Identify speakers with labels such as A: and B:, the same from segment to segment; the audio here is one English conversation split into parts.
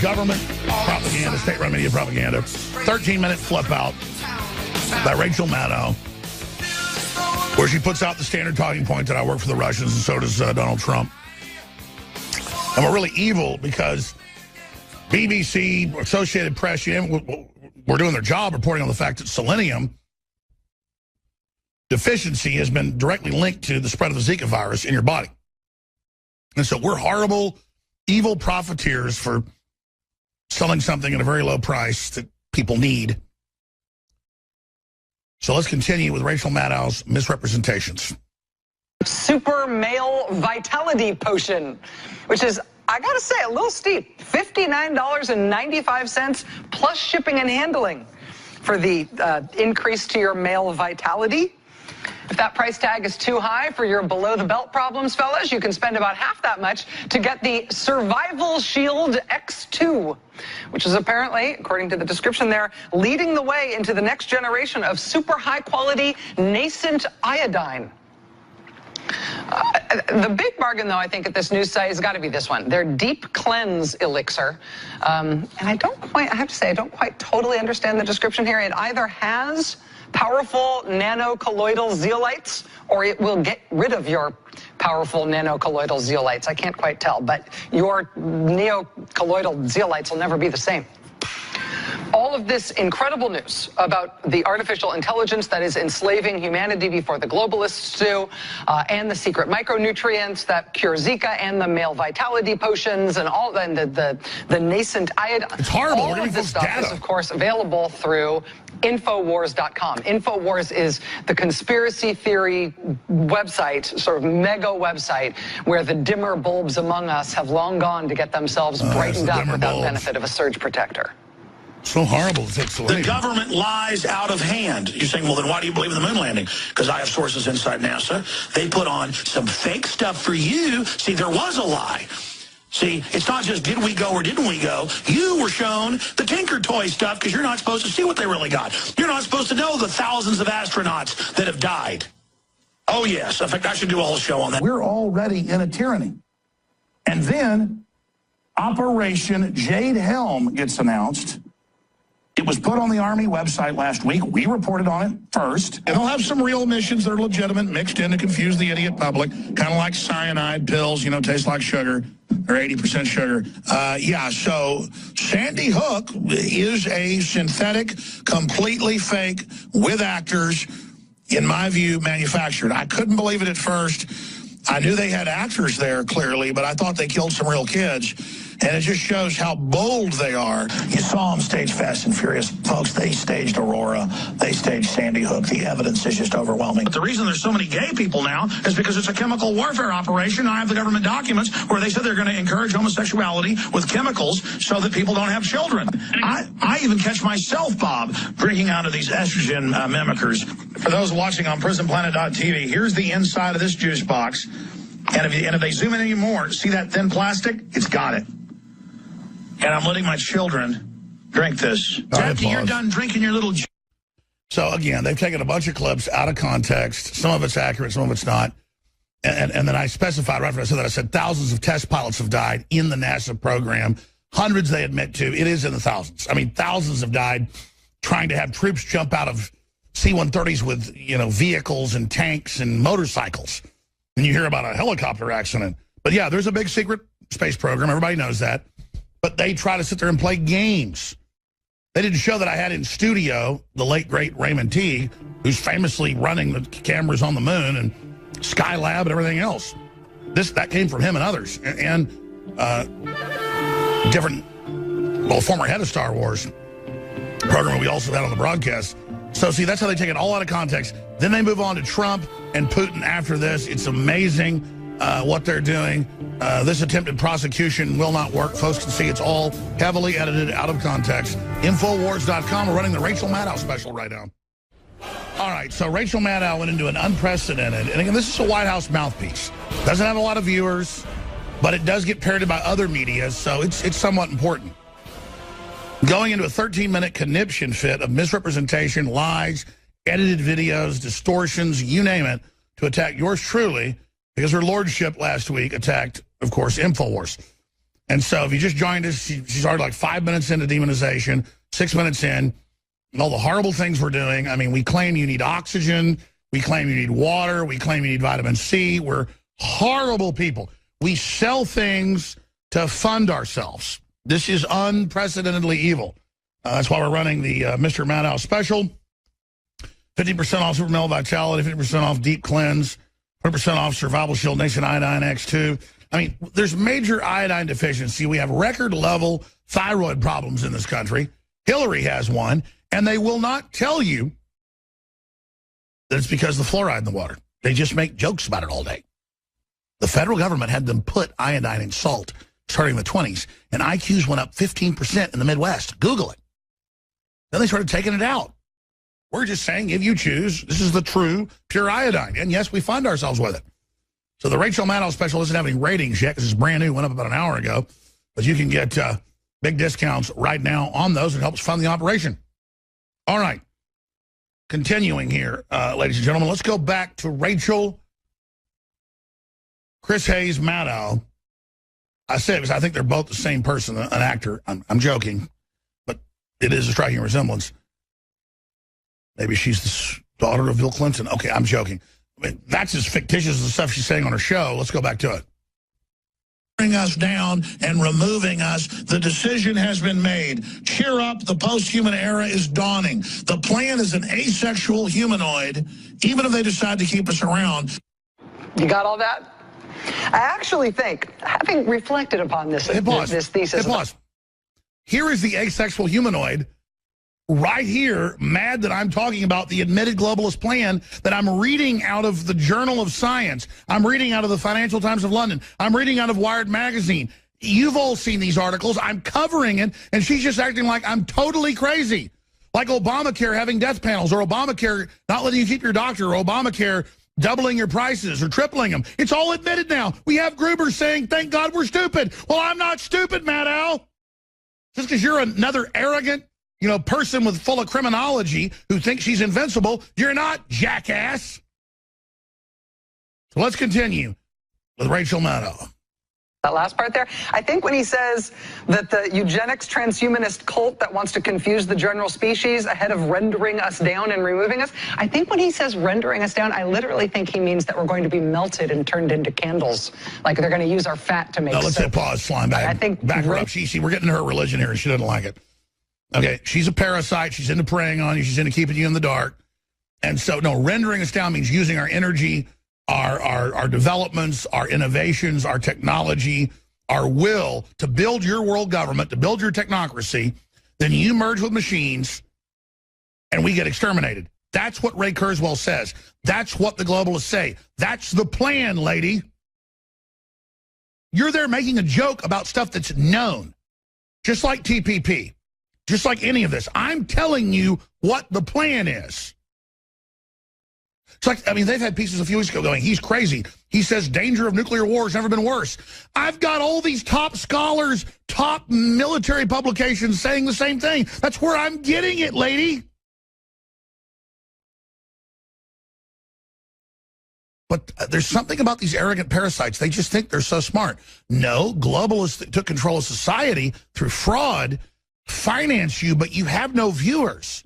A: government propaganda, state-run media propaganda. 13-minute flip out by Rachel Maddow, where she puts out the standard talking point that I work for the Russians, and so does Donald Trump. And we're really evil because BBC, Associated Press, we're doing their job reporting on the fact that selenium deficiency has been directly linked to the spread of the Zika virus in your body. And so we're horrible, evil profiteers for selling something at a very low price that people need. So let's continue with Rachel Maddow's misrepresentations.
B: Super male vitality potion, which is, I gotta say, a little steep. $59.95 plus shipping and handling for the increase to your male vitality. If that price tag is too high for your below-the-belt problems, fellas, you can spend about half that much to get the Survival Shield X2, which is apparently, according to the description there, leading the way into the next generation of super high-quality nascent iodine. The big bargain, though, I think, at this news site has got to be this one, their Deep Cleanse Elixir. And I have to say, I don't quite totally understand the description here. It either has powerful nanocolloidal zeolites, or it will get rid of your powerful nanocolloidal zeolites. I can't quite tell, but your neocolloidal zeolites will never be the same. All of this incredible news about the artificial intelligence that is enslaving humanity before the globalists do, and the secret micronutrients that cure Zika, and the male vitality potions, and all, and the nascent iodine.
A: It's horrible.
B: All of this stuff is, of course, available through Infowars.com. Infowars is the conspiracy theory website, sort of mega website, where the dimmer bulbs among us have long gone to get themselves brightened up without benefit of a surge protector.
A: So horrible. The
C: government lies out of hand. You're saying, well, then why do you believe in the moon landing? Because I have sources inside NASA. They put on some fake stuff for you. See, there was a lie. See, it's not just did we go or didn't we go. You were shown the Tinker Toy stuff because you're not supposed to see what they really got. You're not supposed to know the thousands of astronauts that have died. Oh, yes. In fact, I should do a whole show on that.
D: We're already in a tyranny. And then Operation Jade Helm gets announced. It was put on the Army website last week. We reported on it first.
A: And they'll have some real missions that are legitimate mixed in to confuse the idiot public, kind of like cyanide pills, you know, taste like sugar, or 80% sugar. Yeah, so Sandy Hook is a synthetic, completely fake, with actors, in my view, manufactured. I couldn't believe it at first. I knew they had actors there, clearly, but I thought they killed some real kids. And it just shows how bold they are. You saw them stage Fast and Furious. Folks, they staged Aurora. They staged Sandy Hook. The evidence is just overwhelming.
C: But the reason there's so many gay people now is because it's a chemical warfare operation. I have the government documents where they said they're going to encourage homosexuality with chemicals so that people don't have children. I even catch myself, Bob, drinking out of these estrogen mimickers. For those watching on PrisonPlanet.tv, here's the inside of this juice box. And if they zoom in any more, see that thin plastic? It's got it. And I'm letting my children drink this. After you're done drinking your little...
A: So, again, they've taken a bunch of clips out of context. Some of it's accurate, some of it's not. And then I specified right after I said that, I said thousands of test pilots have died in the NASA program. Hundreds they admit to. It is in the thousands. I mean, thousands have died trying to have troops jump out of C-130s with, you know, vehicles and tanks and motorcycles. And you hear about a helicopter accident. But, yeah, there's a big secret space program. Everybody knows that. But they try to sit there and play games. They did a show that I had in studio, the late, great Raymond Teague, who's famously running the cameras on the moon and Skylab and everything else. That came from him and others. And former head of Star Wars program we also had on the broadcast. So, see, that's how they take it all out of context. Then they move on to Trump and Putin after this. It's amazing what they're doing. This attempted prosecution will not work. Folks can see it's all heavily edited out of context. Infowars.com. We're running the Rachel Maddow special right now. All right, so Rachel Maddow went into an unprecedented, and again, this is a White House mouthpiece. Doesn't have a lot of viewers, but it does get parroted by other media, so it's somewhat important. Going into a 13-minute conniption fit of misrepresentation, lies, edited videos, distortions, you name it, to attack yours truly, because her lordship last week attacked, of course, Infowars. And so if you just joined us, she's already like 5 minutes into demonization, 6 minutes in, and all the horrible things we're doing. I mean, we claim you need oxygen. We claim you need water. We claim you need vitamin C. We're horrible people. We sell things to fund ourselves. This is unprecedentedly evil. That's why we're running the Mr. Maddow special. 50% off Super Male Vitality, 50% off Deep Cleanse, 100% off Survival Shield Nation Iodine X2. I mean, there's major iodine deficiency. We have record-level thyroid problems in this country. Hillary has one, and they will not tell you that it's because of the fluoride in the water. They just make jokes about it all day. The federal government had them put iodine in salt starting in the 20s, and IQs went up 15% in the Midwest. Google it. Then they started taking it out. We're just saying, if you choose, this is the true, pure iodine. And yes, we fund ourselves with it. So the Rachel Maddow special doesn't have any ratings yet because it's brand new, went up about an hour ago. But you can get big discounts right now on those. It helps fund the operation. All right. Continuing here, ladies and gentlemen, let's go back to Rachel Chris Hayes Maddow. I said it because I think they're both the same person, an actor. I'm joking, but it is a striking resemblance. Maybe she's the daughter of Bill Clinton. Okay, I'm joking. I mean, that's as fictitious as the stuff she's saying on her show. Let's go back to it.
D: Bring us down and removing us. The decision has been made. Cheer up. The post-human era is dawning. The plan is an asexual humanoid, even if they decide to keep us around.
B: You got all that? I actually think, having reflected upon this thesis...
A: Pause. Here is the asexual humanoid right here, mad that I'm talking about the admitted globalist plan that I'm reading out of the Journal of Science. I'm reading out of the Financial Times of London. I'm reading out of Wired Magazine. You've all seen these articles. I'm covering it, and she's just acting like I'm totally crazy. Like Obamacare having death panels, or Obamacare not letting you keep your doctor, or Obamacare doubling your prices or tripling them. It's all admitted now. We have Gruber saying, thank God we're stupid. Well, I'm not stupid, Maddow. Just because you're another arrogant, person with full of criminology who thinks she's invincible, you're not, jackass. So let's continue with Rachel Maddow.
B: That last part there, I think when he says that the eugenics transhumanist cult that wants to confuse the general species ahead of rendering us down and removing us, I think when he says rendering us down, I literally think he means that we're going to be melted and turned into candles. Like they're going to use our fat to make
A: soap. Let's hit pause, slime back.
B: I think
A: back her up. We're getting to her religion here and she doesn't like it. Okay, she's a parasite. She's into preying on you. She's into keeping you in the dark. And so, no, rendering us down means using our energy, our developments, our innovations, our technology, our will to build your world government, to build your technocracy. Then you merge with machines and we get exterminated. That's what Ray Kurzweil says. That's what the globalists say. That's the plan, lady. You're there making a joke about stuff that's known, just like TPP. Just like any of this. I'm telling you what the plan is. It's like, they've had pieces a few weeks ago going, he's crazy. He says danger of nuclear war has never been worse. I've got all these top scholars, top military publications saying the same thing. That's where I'm getting it, lady. But there's something about these arrogant parasites. They just think they're so smart. No, globalists that took control of society through fraud finance you, but you have no viewers.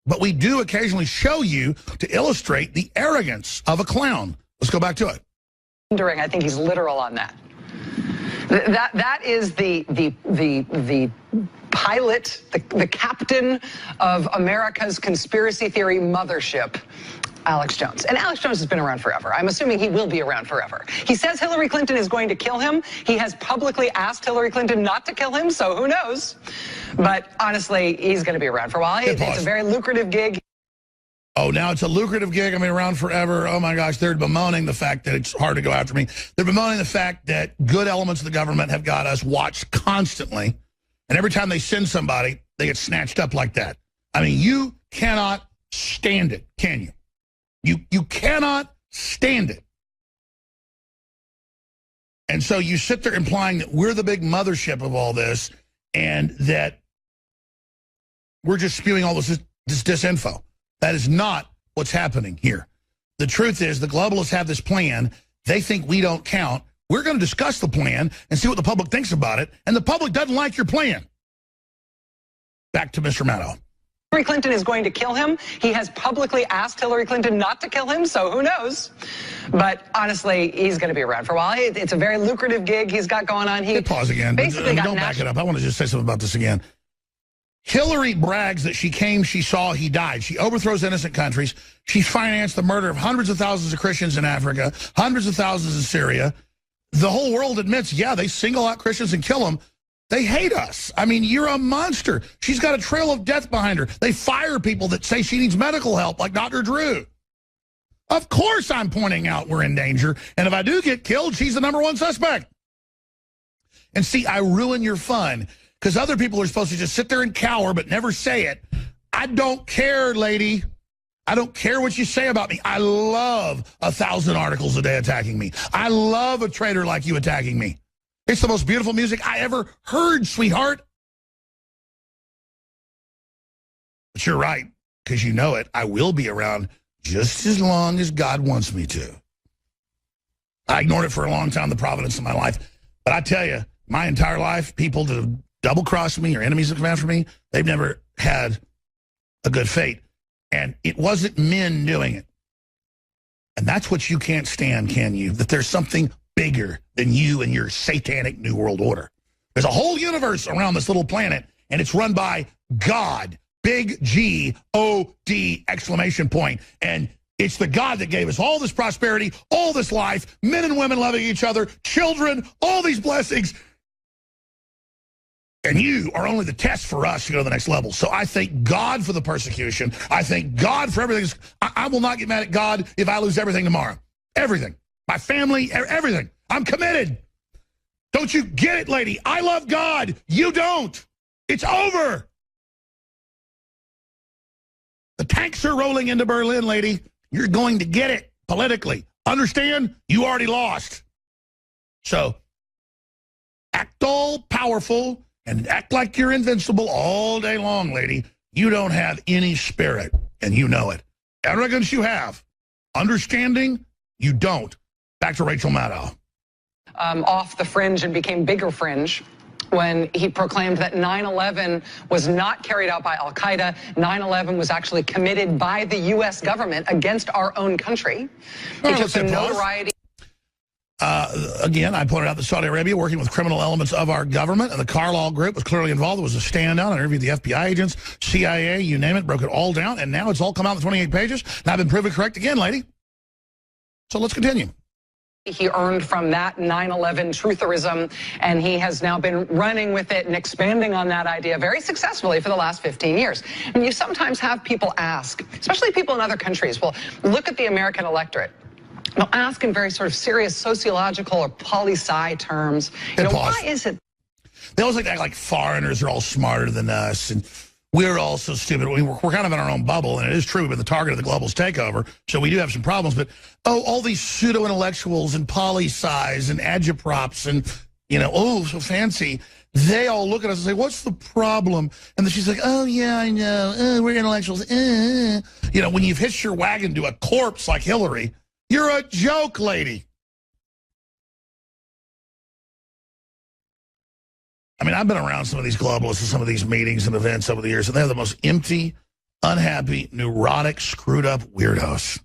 A: But we do occasionally show you to illustrate the arrogance of a clown. Let's go back to it.
B: I think he's literal on that. That is the pilot, the captain of America's conspiracy theory mothership, Alex Jones. And Alex Jones has been around forever. I'm assuming he will be around forever. He says Hillary Clinton is going to kill him. He has publicly asked Hillary Clinton not to kill him, so who knows? But honestly, he's going to be around for a while. It's a very lucrative gig.
A: Oh, now it's a lucrative gig. I'm around forever. Oh, my gosh. They're bemoaning the fact that it's hard to go after me. They're bemoaning the fact that good elements of the government have got us watched constantly. And every time they send somebody, they get snatched up like that. You cannot stand it, can you? You cannot stand it. And so you sit there implying that we're the big mothership of all this and that we're just spewing all this disinfo. That is not what's happening here. The truth is the globalists have this plan. They think we don't count. we're going to discuss the plan and see what the public thinks about it, and the public doesn't like your plan. Back to Mr. Maddow.
B: Hillary Clinton is going to kill him. He has publicly asked Hillary Clinton not to kill him, so who knows? But honestly, he's going to be around for a while. It's a very lucrative gig he's got going on. He
A: pause again.
B: Basically,
A: don't back it up. I want to just say something about this again. Hillary brags that she came, she saw, he died. She overthrows innocent countries. She financed the murder of hundreds of thousands of Christians in Africa, hundreds of thousands in Syria. The whole world admits, yeah, they single out Christians and kill them. They hate us. I mean, you're a monster. She's got a trail of death behind her. They fire people that say she needs medical help, like Dr. Drew. Of course I'm pointing out we're in danger. And if I do get killed, she's the #1 suspect. And see, I ruin your fun because other people are supposed to just sit there and cower but never say it. I don't care, lady. I don't care what you say about me. I love 1,000 articles a day attacking me. I love a traitor like you attacking me. It's the most beautiful music I ever heard, sweetheart. But you're right, because you know it. I will be around just as long as God wants me to. I ignored it for a long time, the providence of my life. But I tell you, my entire life, people to double-cross me or enemies that come after me, they've never had a good fate. And it wasn't men doing it. And that's what you can't stand, can you? That there's something bigger than you and your satanic New World Order. There's a whole universe around this little planet, and it's run by God. Big G-O-D exclamation point. And it's the God that gave us all this prosperity, all this life, men and women loving each other, children, all these blessings. And you are only the test for us to go to the next level. So I thank God for the persecution. I thank God for everything. I will not get mad at God if I lose everything tomorrow. Everything. My family, everything. I'm committed. Don't you get it, lady? I love God. You don't. It's over. The tanks are rolling into Berlin, lady. You're going to get it politically. Understand? You already lost. So act all powerful and act like you're invincible all day long, lady. You don't have any spirit, and you know it. Arrogance you have. Understanding, you don't. Back to Rachel Maddow.
B: Off the fringe and became bigger fringe when he proclaimed that 9/11 was not carried out by al-Qaeda. 9/11 was actually committed by the U.S. government against our own country. He took some notoriety.
A: Again, I pointed out that Saudi Arabia working with criminal elements of our government, and the Carlyle Group was clearly involved. It was a stand-down. I interviewed the FBI agents, CIA, you name it, broke it all down, and now it's all come out in 28 pages, and I've been proven correct again, lady. So let's continue.
B: He earned from that 9/11 trutherism, and he has now been running with it and expanding on that idea very successfully for the last 15 years. And you sometimes have people ask, especially people in other countries, well, look at the American electorate. They'll ask in very sort of serious sociological or poli-sci terms, you know, why is it?
A: They always act like foreigners are all smarter than us, and we're all so stupid. We're kind of in our own bubble, and it is true we've been the target of the globalist takeover, so we do have some problems. But, oh, all these pseudo-intellectuals and poli-scis and agitprops and, you know, oh, so fancy, they all look at us and say, what's the problem? And then she's like, oh, yeah, I know. We're intellectuals. You know, when you've hitched your wagon to a corpse like Hillary, you're a joke, lady. I mean, I've been around some of these globalists and some of these meetings and events over the years, and they're the most empty, unhappy, neurotic, screwed up weirdos.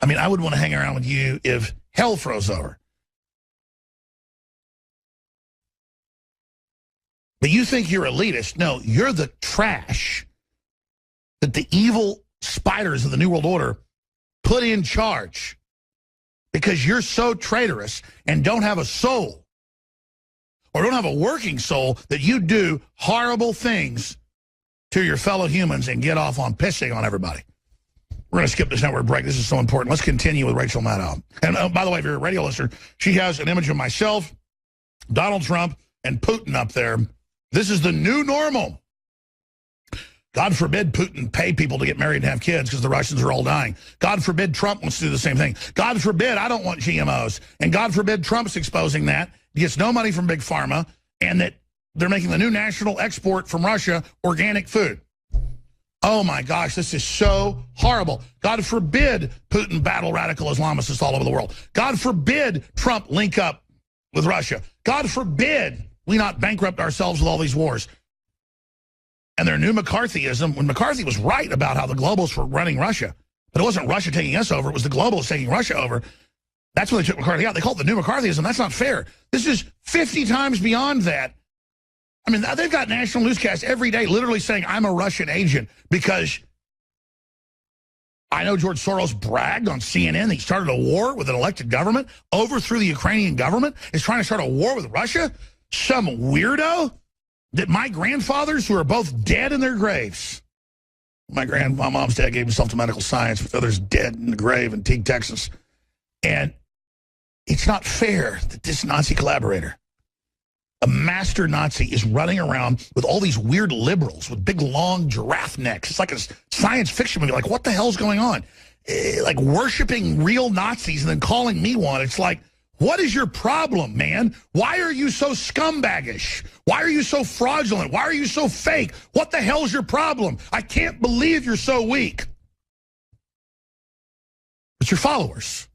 A: I mean, I would want to hang around with you if hell froze over. But you think you're elitist. No, you're the trash that the evil spiders of the New World Order put in charge because you're so traitorous and don't have a soul or don't have a working soul that you do horrible things to your fellow humans and get off on pissing on everybody. We're going to skip this network break. This is so important. Let's continue with Rachel Maddow. And by the way, if you're a radio listener, she has an image of myself, Donald Trump, and Putin up there. This is the new normal. God forbid Putin pay people to get married and have kids because the Russians are all dying. God forbid Trump wants to do the same thing. God forbid I don't want GMOs. And God forbid Trump's exposing that. He gets no money from Big Pharma, and that they're making the new national export from Russia, organic food. Oh, my gosh, this is so horrible. God forbid Putin battle radical Islamists all over the world. God forbid Trump link up with Russia. God forbid we not bankrupt ourselves with all these wars. And their new McCarthyism, when McCarthy was right about how the globalists were running Russia, but it wasn't Russia taking us over, it was the globalists taking Russia over. That's when they took McCarthy out. They called it the new McCarthyism. That's not fair. This is 50 times beyond that. I mean, they've got national newscasts every day literally saying, I'm a Russian agent, because I know George Soros bragged on CNN that he started a war with an elected government, overthrew the Ukrainian government, is trying to start a war with Russia? Some weirdo that my grandfathers, who are both dead in their graves, my mom's dad gave himself to medical science, with others dead in the grave in Teague, Texas. And it's not fair that this Nazi collaborator, a master Nazi, is running around with all these weird liberals with big, long giraffe necks. It's like a science fiction movie. Like, what the hell's going on? Like worshiping real Nazis and then calling me one. It's like, what is your problem, man? Why are you so scumbaggish? Why are you so fraudulent? Why are you so fake? What the hell's your problem? I can't believe you're so weak. It's your followers.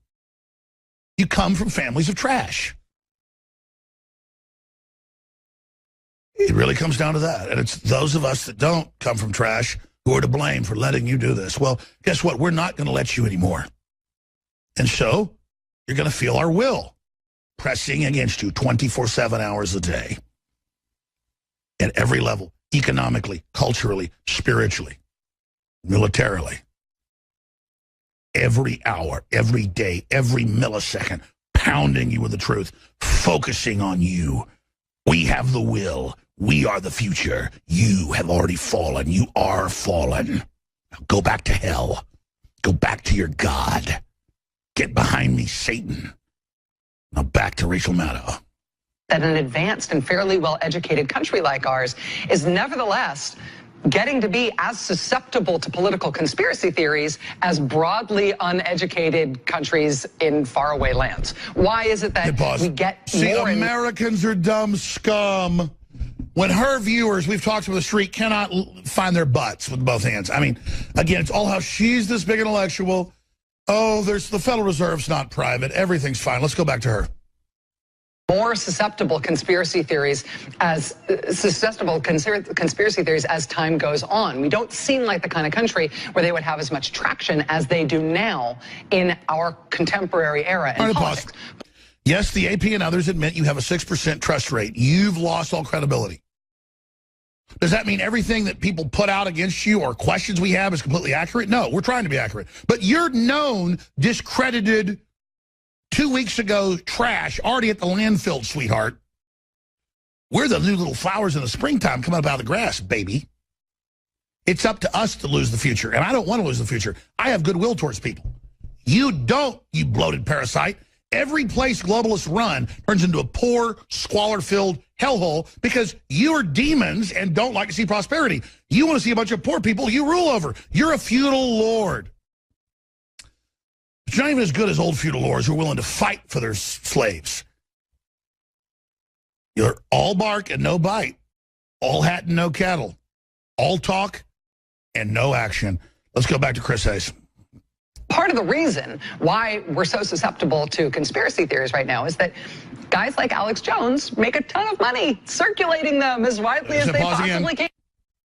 A: You come from families of trash. It really comes down to that. And it's those of us that don't come from trash who are to blame for letting you do this. Well, guess what? We're not going to let you anymore. And so you're going to feel our will pressing against you 24/7 hours a day at every level, economically, culturally, spiritually, militarily. Every hour, every day, every millisecond, pounding you with the truth, focusing on you. We have the will. We are the future. You have already fallen. You are fallen. Now go back to hell. Go back to your God. Get behind me, Satan. Now back to Rachel Maddow.
B: That an advanced and fairly well-educated country like ours is nevertheless getting to be as susceptible to political conspiracy theories as broadly uneducated countries in faraway lands. Why is it that we get more... See,
A: Americans are dumb scum. When her viewers, we've talked to the street, cannot find their butts with both hands. I mean, again, it's all how she's this big intellectual. Oh, there's the Federal Reserve's not private. Everything's fine. Let's go back to her.
B: More susceptible conspiracy theories as time goes on. We don't seem like the kind of country where they would have as much traction as they do now in our contemporary era in politics.
A: Yes, the AP and others admit you have a 6% trust rate. You've lost all credibility. Does that mean everything that people put out against you or questions we have is completely accurate? No, we're trying to be accurate. But you're known, discredited, 2 weeks ago trash, already at the landfill, sweetheart. We're the new little flowers in the springtime coming up out of the grass, baby. It's up to us to lose the future, and I don't want to lose the future. I have goodwill towards people. You don't, you bloated parasite. Every place globalists run turns into a poor, squalor-filled hellhole because you are demons and don't like to see prosperity. You want to see a bunch of poor people you rule over. You're a feudal lord. But you're not even as good as old feudal lords who are willing to fight for their slaves. You're all bark and no bite. All hat and no cattle. All talk and no action. Let's go back to Chris Hayes.
B: Part of the reason why we're so susceptible to conspiracy theories right now is that guys like Alex Jones make a ton of money circulating them as widely as they possibly can.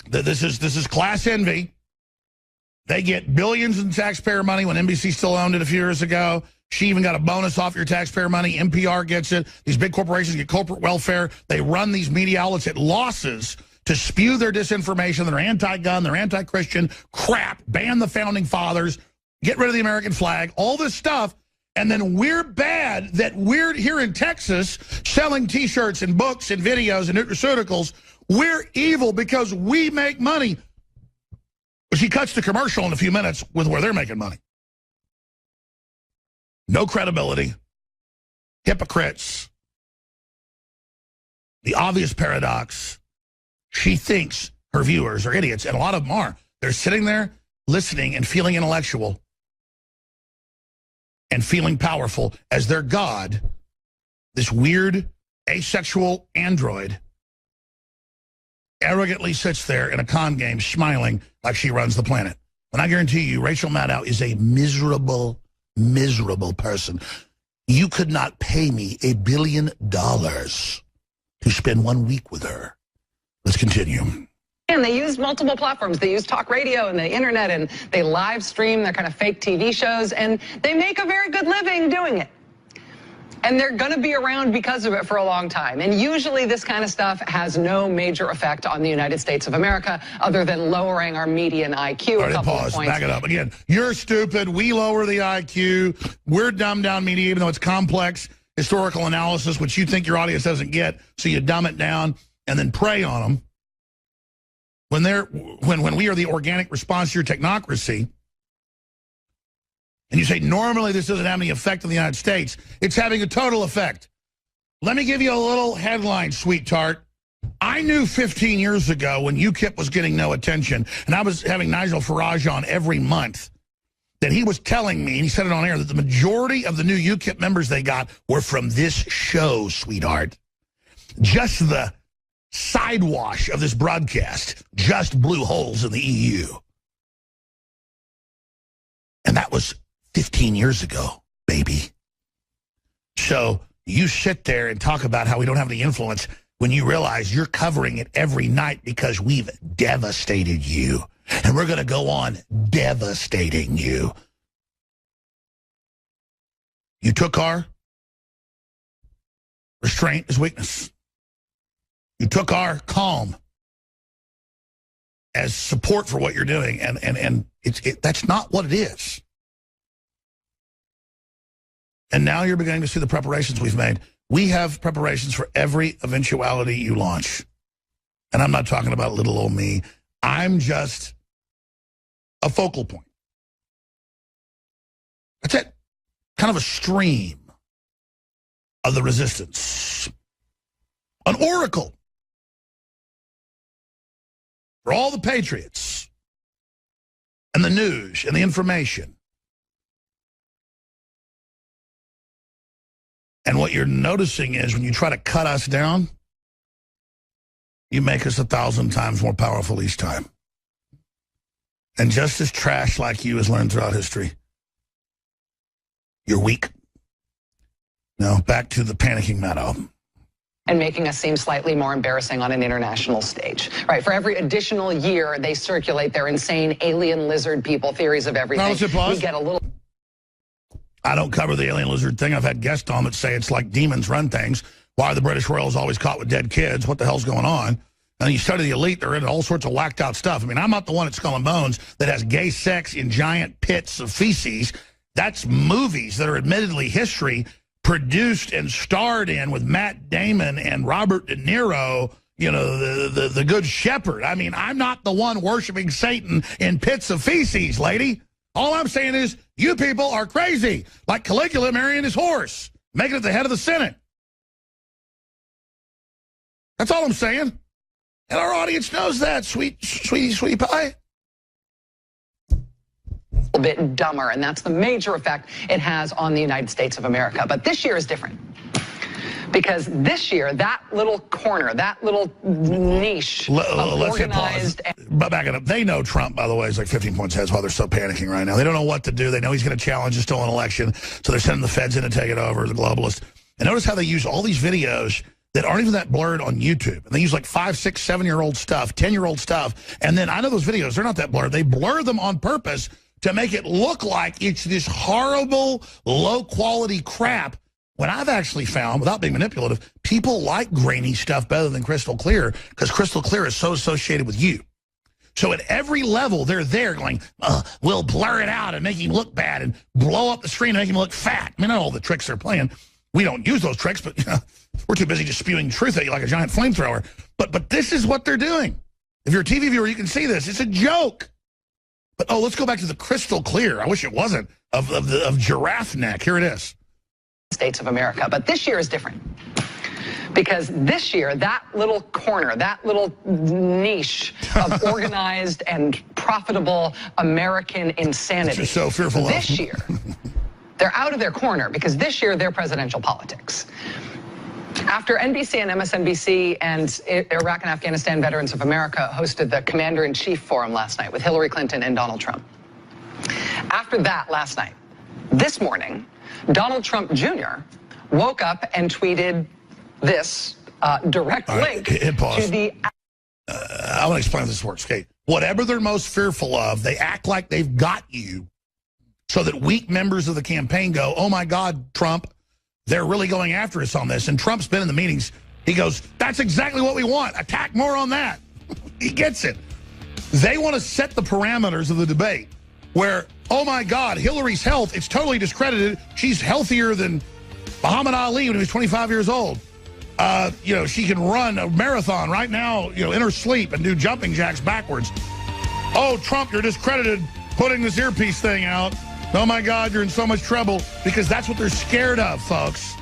A: This is class envy. They get billions in taxpayer money when NBC still owned it a few years ago. She even got a bonus off your taxpayer money. NPR gets it. These big corporations get corporate welfare. They run these media outlets at losses to spew their disinformation. They're anti-gun, they're anti-Christian crap, ban the founding fathers, get rid of the American flag, all this stuff. And then we're bad that we're here in Texas selling T-shirts and books and videos and nutraceuticals. We're evil because we make money. She cuts the commercial in a few minutes with where they're making money. No credibility. Hypocrites. The obvious paradox. She thinks her viewers are idiots, and a lot of them are. They're sitting there listening and feeling intellectual and feeling powerful as their God, this weird asexual android, arrogantly sits there in a con game smiling like she runs the planet. And I guarantee you, Rachel Maddow is a miserable, miserable person. You could not pay me $1 billion to spend 1 week with her. Let's continue.
B: And they use multiple platforms. They use talk radio and the internet, and they live stream their kind of fake TV shows, and they make a very good living doing it. And they're going to be around because of it for a long time. And usually this kind of stuff has no major effect on the United States of America other than lowering our median IQ
A: a couple of points. Back it up. Again, you're stupid. We lower the IQ. We're dumbed down media, even though it's complex historical analysis, which you think your audience doesn't get. So you dumb it down and then prey on them. When we are the organic response to your technocracy, and you say, normally this doesn't have any effect on the United States, it's having a total effect. Let me give you a little headline, sweetheart. I knew 15 years ago when UKIP was getting no attention, and I was having Nigel Farage on every month, that he was telling me, and he said it on air, that the majority of the new UKIP members they got were from this show, sweetheart. Just the sidewash of this broadcast just blew holes in the EU. And that was 15 years ago, baby. So you sit there and talk about how we don't have any influence when you realize you're covering it every night because we've devastated you. And we're going to go on devastating you. You took our restraint as weakness. You took our calm as support for what you're doing, and that's not what it is. And now you're beginning to see the preparations we've made. We have preparations for every eventuality you launch. And I'm not talking about little old me. I'm just a focal point. That's it. Kind of a stream of the resistance. An oracle for all the patriots and the news and the information. And what you're noticing is when you try to cut us down, you make us 1,000 times more powerful each time. And just as trash like you has learned throughout history, you're weak. Now, back to the panicking Maddow.
B: And making us seem slightly more embarrassing on an international stage. Right, for every additional year, they circulate their insane alien lizard people theories of everything. We get a little...
A: I don't cover the alien lizard thing. I've had guests on that say it's like demons run things. Why are the British Royals always caught with dead kids? What the hell's going on? And you study the elite, they're into all sorts of whacked out stuff. I mean, I'm not the one at Skull and Bones that has gay sex in giant pits of feces. That's movies that are admittedly history, produced and starred in with Matt Damon and Robert De Niro, you know, the Good Shepherd. I mean, I'm not the one worshiping Satan in pits of feces, lady. All I'm saying is you people are crazy, like Caligula marrying his horse, making it the head of the Senate. That's all I'm saying. And our audience knows that, sweetie pie.
B: A bit dumber, and that's the major effect it has on the United States of America. But this year is different. Because this year, that little corner, that little niche of organized...
A: But back it up. They know Trump, by the way, is like 15 points ahead. That's why they're so panicking right now. They don't know what to do. They know he's going to challenge a stolen election. So they're sending the feds in to take it over, the globalists. And notice how they use all these videos that aren't even that blurred on YouTube. And they use like 5, 6, 7-year-old stuff, 10-year-old stuff. And then I know those videos, they're not that blurred. They blur them on purpose to make it look like it's this horrible, low-quality crap, when I've actually found, without being manipulative, people like grainy stuff better than crystal clear because crystal clear is so associated with you. So at every level, they're there going, we'll blur it out and make him look bad and blow up the screen and make him look fat. I mean, not all the tricks they're playing. We don't use those tricks, but you know, we're too busy just spewing truth at you like a giant flamethrower. But this is what they're doing. If you're a TV viewer, you can see this. It's a joke. But, let's go back to the crystal clear. I wish it wasn't, of giraffe neck. Here it is.
B: States of America. But this year is different. Because this year, that little corner, that little niche of organized and profitable American insanity.
A: So fearful
B: this year, they're out of their corner because this year, they're presidential politics. After NBC and MSNBC and Iraq and Afghanistan Veterans of America hosted the Commander-in-Chief Forum last night with Hillary Clinton and Donald Trump. After that last night, this morning, Donald Trump Jr. woke up and tweeted this direct link to the...
A: I want to explain how this works, okay? Whatever they're most fearful of, they act like they've got you so that weak members of the campaign go, oh, my God, Trump, they're really going after us on this. And Trump's been in the meetings. He goes, that's exactly what we want. Attack more on that. He gets it. They want to set the parameters of the debate where, oh, my God, Hillary's health, it's totally discredited. She's healthier than Muhammad Ali when he was 25 years old. You know, she can run a marathon right now, you know, in her sleep and do jumping jacks backwards. Oh, Trump, you're discredited putting this earpiece thing out. Oh, my God, you're in so much trouble, because that's what they're scared of, folks.